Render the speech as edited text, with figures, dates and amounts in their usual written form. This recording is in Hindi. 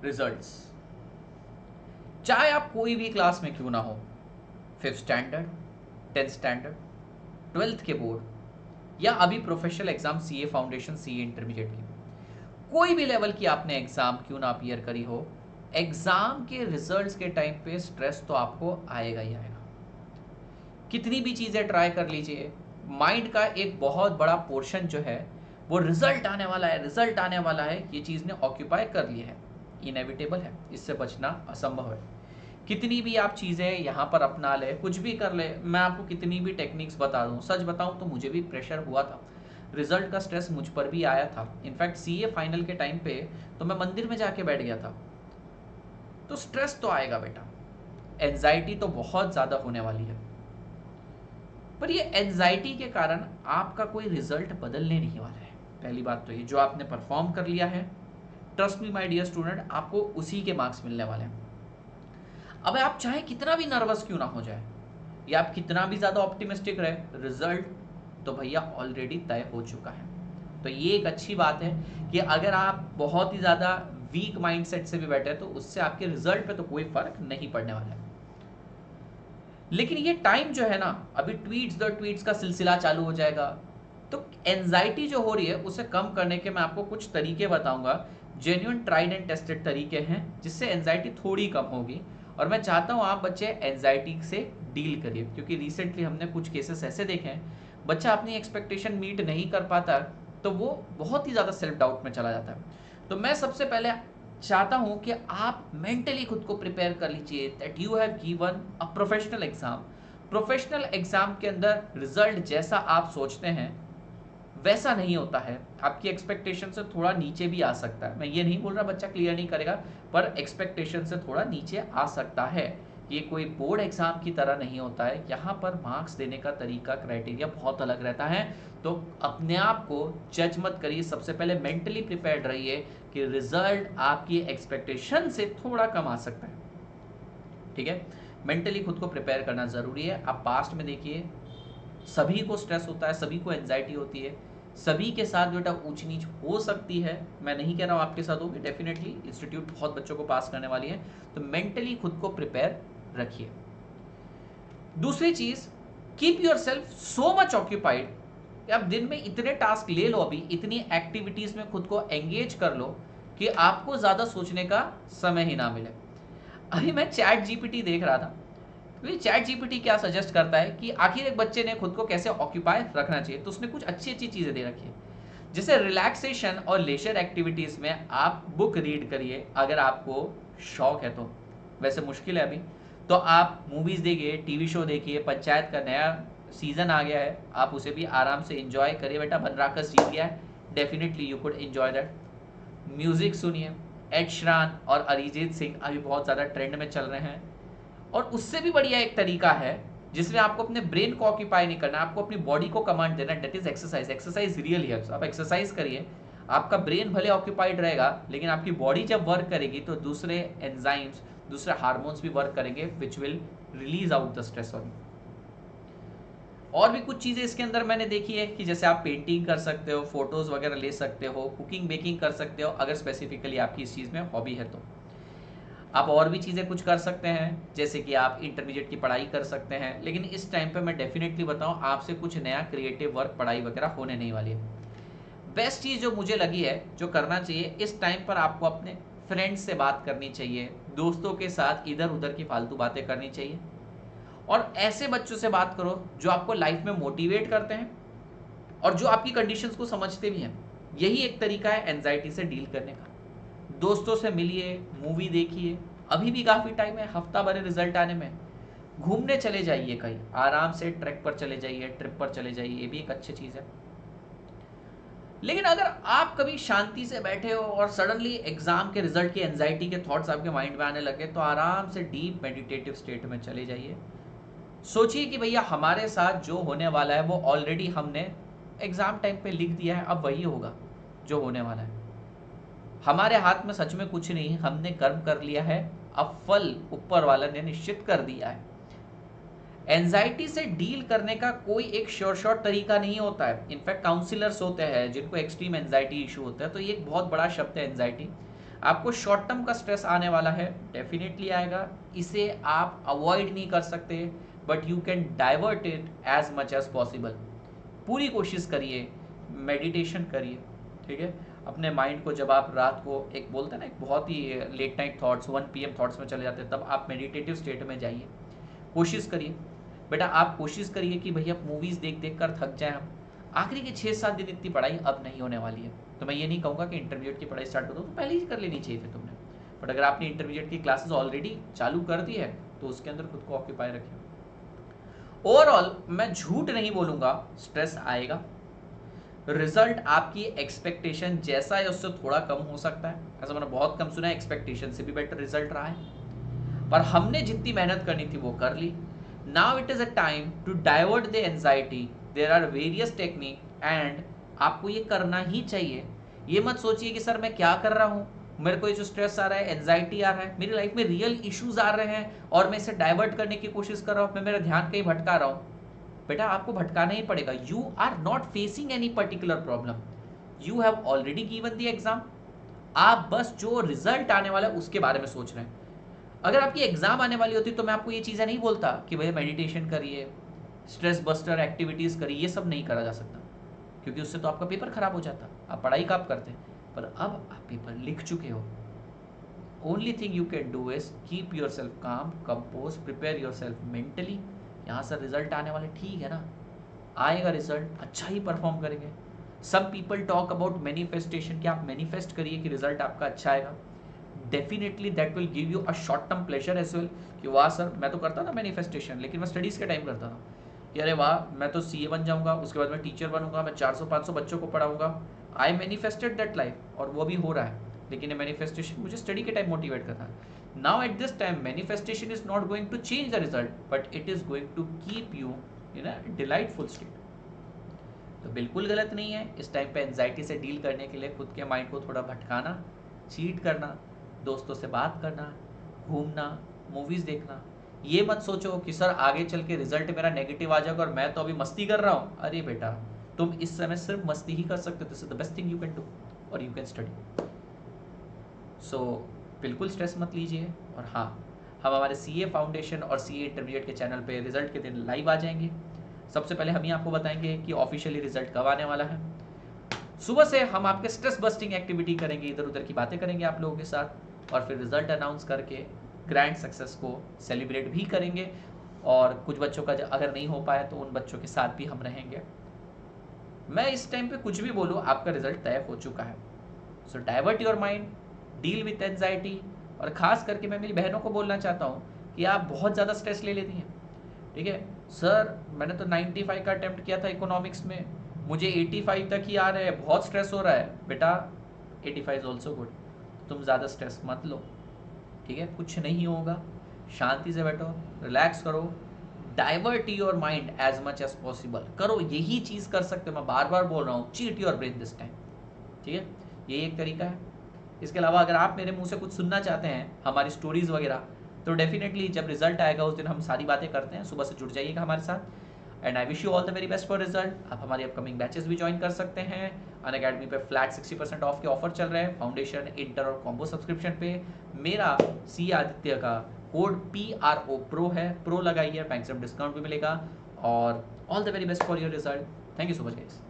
रिजल्ट्स, चाहे आप कोई भी क्लास में क्यों ना हो, 5th standard, 10th standard, 12th के बोर्ड, या अभी professional exam CA foundation, CA intermediate की, कोई भी लेवल की आपने एग्जाम क्यों ना अपीयर करी हो, एग्जाम के रिजल्ट्स के टाइम पे स्ट्रेस तो आपको आएगा ही आएगा। कितनी भी चीजें ट्राई कर लीजिए, माइंड का एक बहुत बड़ा पोर्शन जो है वो रिजल्ट आने वाला है, रिजल्ट आने वाला है, ये चीज ने ऑक्यूपाई कर लिया है, इनएविटेबल है, इससे बचना असंभव है। कितनी भी आप चीजें यहाँ पर अपना ले, कुछ भी कर ले, मैं आपको कितनी भी टेक्निक्स बता दूं, सच बताऊं तो मुझे भी प्रेशर हुआ था, रिजल्ट का स्ट्रेस मुझ पर भी आया था। इनफैक्ट सीए फाइनल के टाइम पे तो मैं मंदिर में जाके बैठ गया था। तो स्ट्रेस तो आएगा बेटा, एंजाइटी तो बहुत ज्यादा होने वाली है, पर ये एंजाइटी के कारण आपका कोई रिजल्ट बदलने नहीं वाला है। पहली बात तो ये, जो आपने परफॉर्म कर लिया है, trust me my dear student, आपको उसी के मार्क्स मिलने वाले हैं। अब आप चाहे कितना भी नर्वस क्यों ना हो जाए, या आप कितना भी ज्यादा ऑप्टिमिस्टिक रहे, रिजल्ट तो भैया ऑलरेडी तय हो चुका है। तो ये एक अच्छी बात है कि अगर आप बहुत ही ज्यादा वीक माइंडसेट से भी बैठे तो उससे आपके रिजल्ट पे तो कोई फर्क नहीं पड़ने वाला है। लेकिन ये टाइम जो है ना, अभी ट्वीट्स द ट्वीट्स का सिलसिला चालू हो जाएगा, तो एंजाइटी जो हो रही है उसे कम करने के मैं आपको कुछ तरीके बताऊंगा, जेन्युइन ट्राइड एंड टेस्टेड तरीके हैं जिससे एंजाइटी थोड़ी कम होगी। और मैं चाहता हूं आप बच्चे एंजाइटी से डील करिए, क्योंकि रिसेंटली हमने कुछ केसेस ऐसे देखे हैं, बच्चा अपनी एक्सपेक्टेशन मीट नहीं कर पाता तो वो बहुत ही ज़्यादा सेल्फ डाउट में चला जाता है। तो मैं सबसे पहले चाहता हूं कि आप मेंटली खुद को प्रिपेयर कर लीजिए that you have given a professional exam. Professional exam के अंदर रिजल्ट जैसा आप सोचते हैं वैसा नहीं होता है, आपकी एक्सपेक्टेशन से थोड़ा नीचे भी आ सकता है। मैं ये नहीं बोल रहा बच्चा क्लियर नहीं करेगा, पर एक्सपेक्टेशन से थोड़ा नीचे आ सकता है। ये कोई बोर्ड एग्जाम की तरह नहीं होता है, यहाँ पर मार्क्स देने का तरीका, क्राइटेरिया बहुत अलग रहता है। तो अपने आप को जज मत करिए, सबसे पहले मेंटली प्रिपेयर्ड रहिए कि रिजल्ट आपकी एक्सपेक्टेशन से थोड़ा कम आ सकता है। ठीक है, मेंटली खुद को प्रिपेयर करना जरूरी है। आप पास्ट में देखिए, सभी को स्ट्रेस होता है, सभी को एंजाइटी होती है, सभी के साथ बेटा ऊंच नीच हो सकती है। मैं नहीं कह रहा हूँ आपके साथ होगी, डेफिनेटली इंस्टीट्यूट बहुत बच्चों को पास करने वाली है, तो मेंटली खुद को प्रिपेयर रखिए। दूसरी चीज, keep your self so much occupied. आप दिन में इतने टास्क ले लो, अभी इतनी एक्टिविटीज में खुद को एंगेज कर लो कि आपको ज्यादा सोचने का समय ही ना मिले। अभी मैं चैट जीपीटी देख रहा था, तो चैट जीपीटी क्या सजेस्ट करता है कि आखिर एक बच्चे ने खुद को कैसे ऑक्यूपाई रखना चाहिए, तो उसने कुछ अच्छी अच्छी चीजें दे रखी है, जैसे रिलैक्सेशन और लेजर एक्टिविटीज में आप बुक रीड करिए अगर आपको शौक है तो। वैसे मुश्किल है अभी, तो आप मूवीज देखिए, टीवी शो देखिए, पंचायत का नया सीजन आ गया है, आप उसे भी आराम से एंजॉय करिए बेटा, बनराकस जीत गया है, definitely you could enjoy that. Music सुनिए, एड श्रान और अरिजीत सिंह अभी बहुत ज्यादा ट्रेंड में चल रहे हैं। और उससे भी बढ़िया एक तरीका है जिसमें आपको अपने ब्रेन को ऑक्यूपाई नहीं करना, आपको अपनी बॉडी को कमांड देना, that is exercise. Exercise really helps. आप एक्सरसाइज करिए, आपका ब्रेन भले ऑक्यूपाइड रहेगा लेकिन आपकी बॉडी जब वर्क करेगी तो दूसरे एंजाइम्स, दूसरे हार्मोन्स भी वर्क करेंगे, which will release out the stress on you. और भी कुछ चीजें इसके अंदर मैंने देखी है कि जैसे आप पेंटिंग कर सकते हो, फोटोज वगैरह ले सकते हो, कुकिंग बेकिंग कर सकते हो, अगर स्पेसिफिकली आपकी इस चीज में हॉबी है तो। आप और भी चीज़ें कुछ कर सकते हैं, जैसे कि आप इंटरमीडिएट की पढ़ाई कर सकते हैं, लेकिन इस टाइम पे मैं डेफिनेटली बताऊं आपसे कुछ नया क्रिएटिव वर्क, पढ़ाई वगैरह होने नहीं वाली है। बेस्ट चीज़ जो मुझे लगी है जो करना चाहिए इस टाइम पर, आपको अपने फ्रेंड्स से बात करनी चाहिए, दोस्तों के साथ इधर उधर की फालतू बातें करनी चाहिए, और ऐसे बच्चों से बात करो जो आपको लाइफ में मोटिवेट करते हैं और जो आपकी कंडीशंस को समझते भी हैं। यही एक तरीका है एंजाइटी से डील करने का। दोस्तों से मिलिए, मूवी देखिए, अभी भी काफी टाइम है, हफ्ता भर रिजल्ट आने में। घूमने चले जाइए, कहीं आराम से ट्रैक पर चले जाइए, ट्रिप पर चले जाइए, ये भी एक अच्छी चीज है। लेकिन अगर आप कभी शांति से बैठे हो और सडनली एग्जाम के रिजल्ट की एंजाइटी के थॉट्स आपके माइंड में आने लगे, तो आराम से डीप मेडिटेटिव स्टेट में चले जाइए। सोचिए कि भैया हमारे साथ जो होने वाला है वो ऑलरेडी हमने एग्जाम टाइम पे लिख दिया है, अब वही होगा जो होने वाला है। हमारे हाथ में सच में कुछ नहीं, हमने कर्म कर लिया है, अब फल ऊपर वाला ने निश्चित कर दिया है। एंजाइटी से डील करने का कोई एक शॉर्ट तरीका नहीं होता है। इनफैक्ट काउंसलर्स होते हैं जिनको एक्सट्रीम एंजाइटी इशू होता है, तो ये एक बहुत बड़ा शब्द है एंजाइटी। आपको शॉर्ट टर्म का स्ट्रेस आने वाला है, डेफिनेटली आएगा, इसे आप अवॉइड नहीं कर सकते, but you can divert it as much as possible. पूरी कोशिश करिए, मेडिटेशन करिए, ठीक है। अपने माइंड को जब आप रात को एक बोलते हैं ना, एक बहुत ही late night thoughts 1 PM thoughts में चले जाते हैं, तब आप मेडिटेटिव स्टेट में जाइए, कोशिश करिए। बेटा आप कोशिश करिए कि भैया मूवीज़ देख देख कर थक जाए हम। आखिरी के 6-7 दिन इतनी पढ़ाई अब नहीं होने वाली है, तो मैं ये नहीं कहूँगा कि इंटरमीडिएट की पढ़ाई स्टार्ट कर दो, तो पहले ही कर लेनी चाहिए थी तुमने। बट अगर आपने इंटरमीडिएट की क्लासेस ऑलरेडी चालू कर दी है, तो उसके अंदर खुद को ऑक्यूपाई रखिए। ओवरऑल मैं झूठ नहीं बोलूँगा, स्ट्रेस आएगा। रिजल्ट आपकी एक्सपेक्टेशन जैसा है उससे थोड़ा कम हो सकता है, ऐसा मैंने बहुत कम सुना है, एक्सपेक्टेशन से भी बेटर रिजल्ट रहा है, पर हमने जितनी मेहनत करनी थी वो कर ली। Now it is a time to divert the anxiety, there are various technique and आपको ये करना ही चाहिए। ये मत सोचिए कि सर मैं क्या कर रहा हूँ, मेरे को ये जो स्ट्रेस आ रहा है, एंजाइटी आ रहा है, मेरी लाइफ में रियल इश्यूज आ रहे हैं और मैं इसे डाइवर्ट करने की कोशिश कर रहा हूँ, मैं मेरा ध्यान कहीं भटका रहा हूँ। बेटा आपको भटकाना ही पड़ेगा। You are not facing any particular problem, you have already given the exam. आप बस जो रिजल्ट आने वाला है उसके बारे में सोच रहे हैं। अगर आपकी एग्जाम आने वाली होती तो मैं आपको ये चीज़ें नहीं बोलता कि भैया मेडिटेशन करिए, स्ट्रेस बस्टर एक्टिविटीज़ करिए, ये सब नहीं करा जा सकता, क्योंकि उससे तो आपका पेपर खराब हो जाता। आप पढ़ाई कब करते हैं, पर अब आप पेपर लिख चुके हो। Only thing you can do is keep yourself calm, compose, prepare yourself mentally. यहाँ से रिजल्ट आने वाले, ठीक है ना, आएगा रिजल्ट, अच्छा ही परफॉर्म करेंगे। Some people talk about manifestation, कि आप मैनिफेस्ट करिए कि रिजल्ट आपका अच्छा आएगा। Definitely that will give you a short term pleasure as well, कि वाह सर मैं तो करता था मैनिफेस्टेशन, लेकिन मैं स्टडीज़ के टाइम करता था कि अरे वाह मैं तो CA बन जाऊंगा, उसके बाद मैं टीचर बनूंगा, मैं 400-500 बच्चों को पढ़ाऊंगा। आई मैनिफेस्टेड दैट लाइफ, और वो भी हो रहा है, लेकिन ये मैनिफेस्टेशन मुझे स्टडी के टाइम मोटिवेट करता है। Now at this time manifestation is not going to change the result, but it is going to keep you in a delightful state. तो बिल्कुल गलत नहीं है इस टाइम पे एंजाइटी से डील करने के लिए खुद के माइंड को थोड़ा भटकाना, चीट करना, दोस्तों से बात करना, घूमना, मूवीज़ देखना। ये मत सोचो कि सर आगे चल के रिजल्ट मेरा नेगेटिव आ जाएगा और मैं तो अभी मस्ती कर रहा हूँ। अरे बेटा तुम इस समय सिर्फ मस्ती ही कर सकते हो, this is the best thing you can do, और यू कैन स्टडी। सो बिल्कुल स्ट्रेस मत लीजिए। और हाँ, हम हमारे CA फाउंडेशन और CA इंटरमीडिएट के चैनल पे रिजल्ट के दिन लाइव आ जाएंगे। सबसे पहले हम ही आपको बताएंगे कि ऑफिशियली रिजल्ट कब आने वाला है। सुबह से हम आपके स्ट्रेस बस्टिंग एक्टिविटी करेंगे, इधर उधर की बातें करेंगे आप लोगों के साथ, और फिर रिजल्ट अनाउंस करके ग्रैंड सक्सेस को सेलिब्रेट भी करेंगे। और कुछ बच्चों का अगर नहीं हो पाया तो उन बच्चों के साथ भी हम रहेंगे। मैं इस टाइम पे कुछ भी बोलूँ, आपका रिजल्ट तय हो चुका है। So divert your mind, deal with anxiety. और ख़ास करके मैं मेरी बहनों को बोलना चाहता हूँ कि आप बहुत ज़्यादा स्ट्रेस ले लेती हैं, ठीक है। सर मैंने तो 95 का अटेम्प्ट किया था इकोनॉमिक्स में, मुझे 85 तक ही आ रहे हैं, बहुत स्ट्रेस हो रहा है। बेटा 85 इज ऑल्सो गुड, तुम ज़्यादा स्ट्रेस मत लो, ठीक है। कुछ नहीं होगा, शांति से बैठो, रिलैक्स करो, divert your mind as much as possible करो। यही चीज़ कर सकते हो, मैं बार बार बोल रहा हूँ, cheat your brain this time, ठीक है। यही एक तरीका है। इसके अलावा अगर आप मेरे मुंह से कुछ सुनना चाहते हैं, हमारी स्टोरीज़ वगैरह, तो डेफिनेटली जब रिजल्ट आएगा उस दिन हम सारी बातें करते हैं। सुबह से जुड़ जाइएगा हमारे साथ, and I wish you all the very best for result. आप हमारी अपकमिंग बैचेस भी ज्वाइन कर सकते हैं। अनअकैडमी पे फ्लैट 60% ऑफ के ऑफर चल रहे हैं, फाउंडेशन, इंटर और कॉम्बो सब्सक्रिप्शन पे। मेरा CA आदित्य का कोड PRO प्रो है, प्रो लगाइए, मैक्सिमम डिस्काउंट भी मिलेगा। और all the very best for your result. Thank you so much guys.